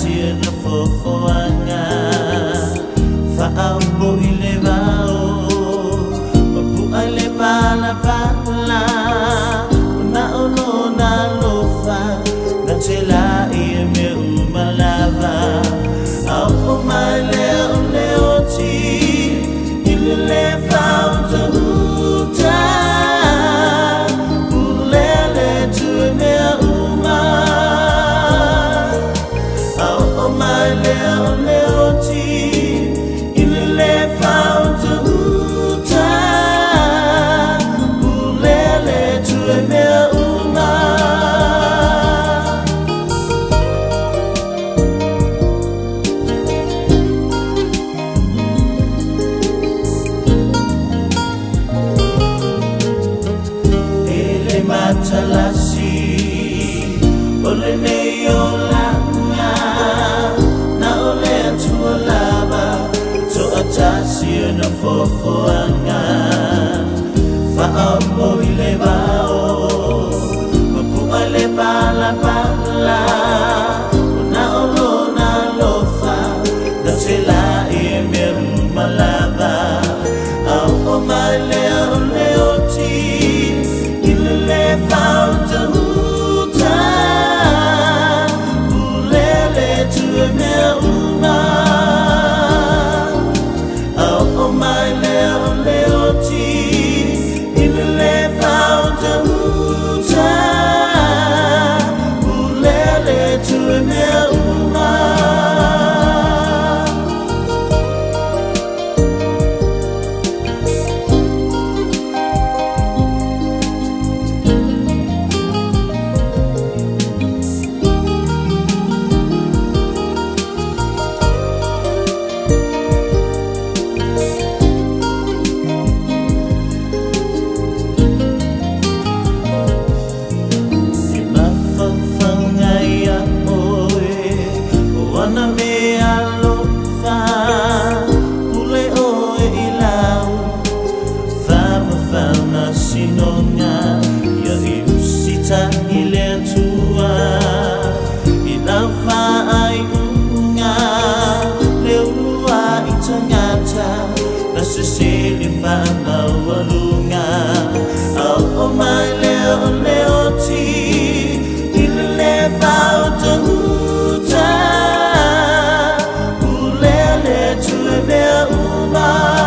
Sian fofoanga fa ambo ilevao mapu ale bala bala na ono na lofa na tela e me umalava au male ole oti ilele fauta huta ulele tu me Matalasi ole neyo langa na ole tuolaba to atasi na fofoanga fa ambo ilevao mapu ale bala bala na olo na lofa na tela e meru malava au o male ole oti found a huta ulele tu me uma oh my leoti ilele found a huta ulele tu me uma Sinonga ya usita ile tua inafa ayunga lewa itangata na sisili fana walunga oh my leoti ile fauta huta ulele tume uma